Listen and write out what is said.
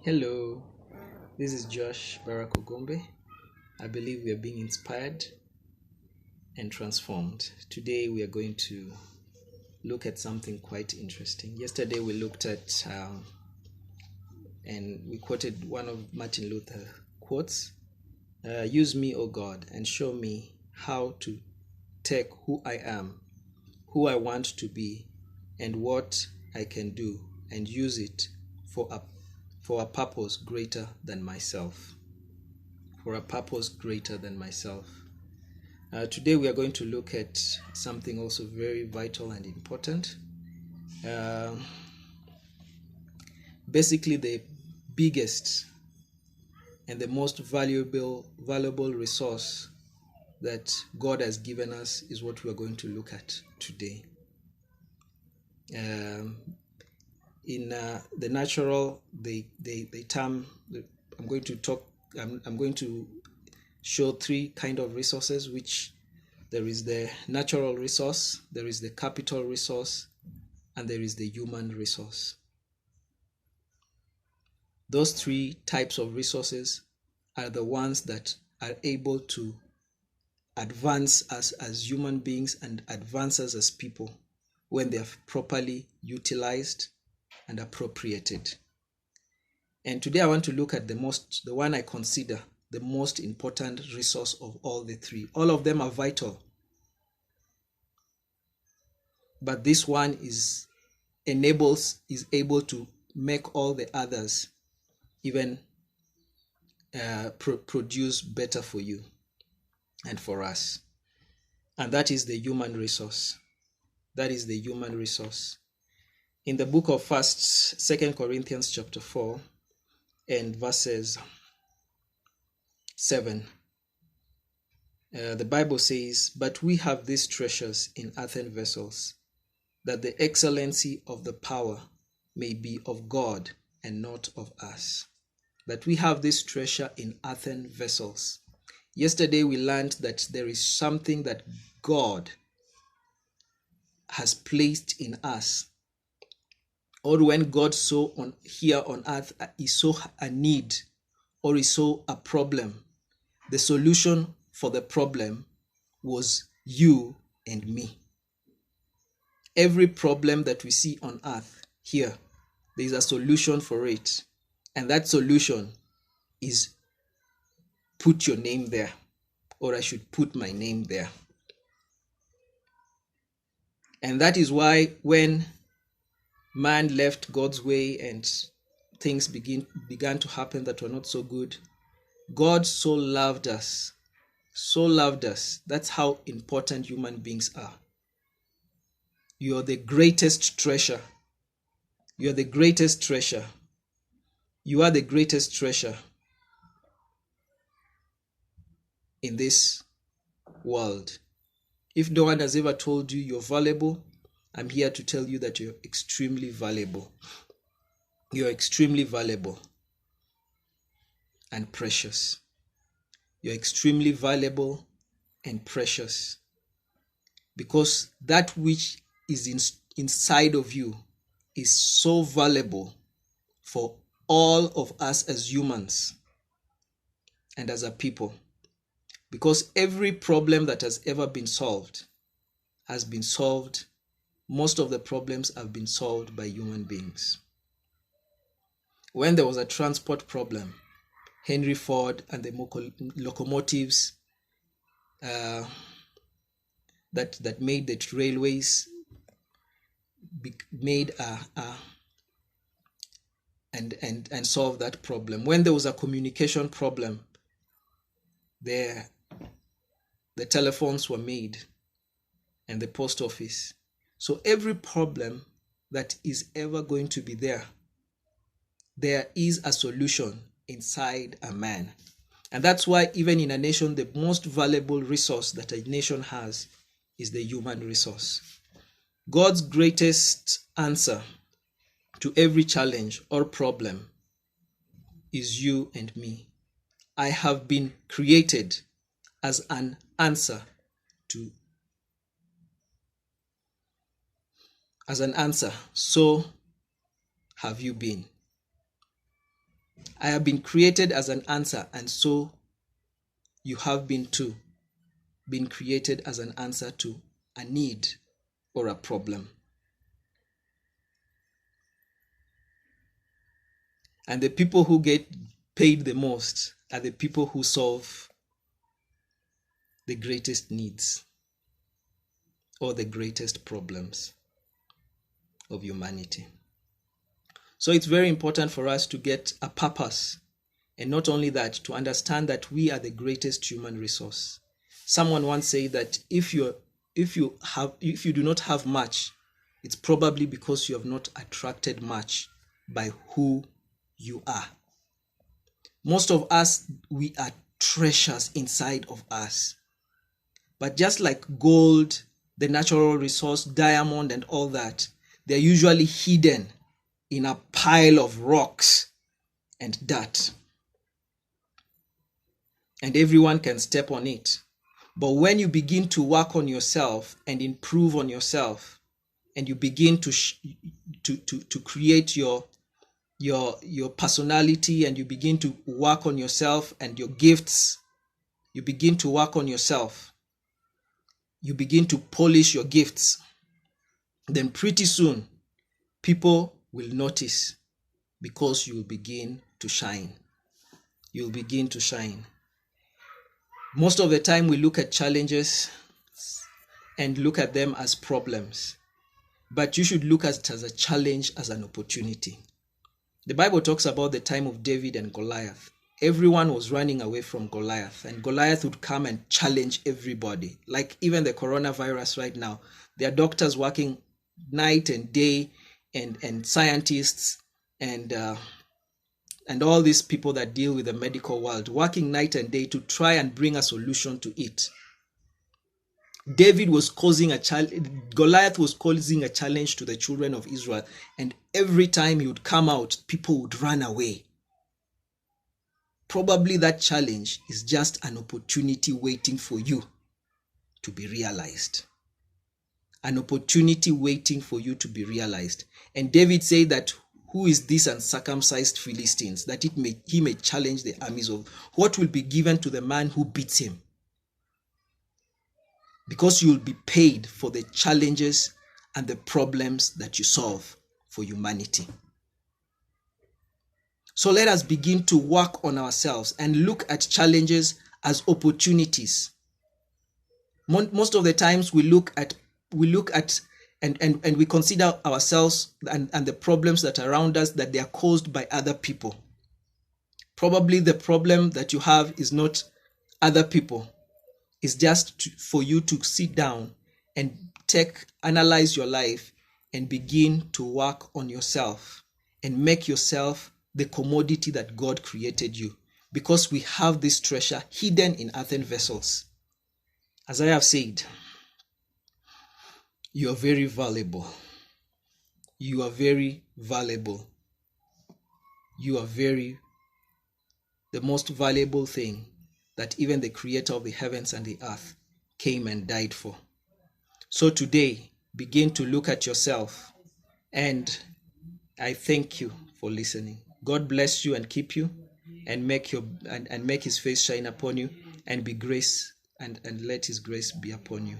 Hello, this is Josh Barack Ogombe. I believe we are being inspired and transformed. Today we are going to look at something quite interesting. Yesterday we looked at and we quoted one of Martin Luther quotes. Use me, O God, and show me how to take who I am, who I want to be, and what I can do, and use it for a purpose greater than myself. For a purpose greater than myself. Today we are going to look at something also very vital and important. Uh, Basically, the biggest and the most valuable resource that God has given us is what we are going to look at today. Um, in the natural, the term I'm going to talk. I'm going to show three kind of resources, which there is the natural resource, there is the capital resource, and there is the human resource. Those three types of resources are the ones that are able to advance us as human beings and advance us as people when they are properly utilized and appropriated. And today I want to look at the one I consider the most important resource of all the three. All of them are vital, but this one is able to make all the others even produce better for you and for us. And that is the human resource. That is the human resource. In the book of Second Corinthians chapter 4 and verses 7, the Bible says, "But we have these treasures in earthen vessels, that the excellency of the power may be of God and not of us." That we have this treasure in earthen vessels. Yesterday we learned that there is something that God has placed in us, or when God saw here on earth, he saw a need or he saw a problem. The solution for the problem was you and me. Every problem that we see on earth here, there is a solution for it. And that solution is put your name there, or I should put my name there. And that is why when man left God's way and things began to happen that were not so good, God so loved us. So loved us. That's how important human beings are. You are the greatest treasure. You are the greatest treasure. You are the greatest treasure in this world. If no one has ever told you you're valuable, I'm here to tell you that you're extremely valuable. You're extremely valuable and precious. You're extremely valuable and precious, because that which is inside of you is so valuable for all of us as humans and as a people, because every problem that has ever been solved has been solved. Most of the problems have been solved by human beings. When there was a transport problem, Henry Ford and the locomotives that made the railways made and solved that problem. When there was a communication problem, the telephones were made and the post office. So every problem that is ever going to be there is a solution inside a man. And that's why even in a nation, the most valuable resource that a nation has is the human resource. God's greatest answer to every challenge or problem is you and me. I have been created as an answer. So have you been. I have been created as an answer, and so you have been too, been created as an answer to a need or a problem. And the people who get paid the most are the people who solve the greatest needs or the greatest problems of humanity. So it's very important for us to get a purpose, and not only that, to understand that we are the greatest human resource. Someone once said that if you do not have much, it's probably because you have not attracted much by who you are. Most of us, we are treasures inside of us. But just like gold, the natural resource, diamond and all that, they're usually hidden in a pile of rocks and dirt. And everyone can step on it. But when you begin to work on yourself and improve on yourself, and you begin to create your personality, and you begin to work on yourself and your gifts, you begin to work on yourself, you begin to polish your gifts, then pretty soon people will notice, because you will begin to shine. You'll begin to shine. Most of the time we look at challenges and look at them as problems, but you should look at it as a challenge, as an opportunity. The Bible talks about the time of David and Goliath. Everyone was running away from Goliath, and Goliath would come and challenge everybody. Like even the coronavirus right now, there are doctors working night and day, and scientists and all these people that deal with the medical world, working night and day to try and bring a solution to it. David was causing a challenge, Goliath was causing a challenge to the children of Israel, and every time he would come out, people would run away. Probably that challenge is just an opportunity waiting for you to be realized. An opportunity waiting for you to be realized. And David said that, who is this uncircumcised Philistines, that he may challenge the armies of? What will be given to the man who beats him? Because you will be paid for the challenges and the problems that you solve for humanity. So let us begin to work on ourselves and look at challenges as opportunities. Most of the times we look at and we consider ourselves and the problems that are around us, that they are caused by other people. Probably the problem that you have is not other people. It's just for you to sit down and analyze your life and begin to work on yourself and make yourself the commodity that God created you, because we have this treasure hidden in earthen vessels. As I have said, you are very valuable. You are very valuable. You are the most valuable thing that even the creator of the heavens and the earth came and died for. So today, begin to look at yourself, and I thank you for listening. God bless you and keep you, and make his face shine upon you, and be grace and let his grace be upon you.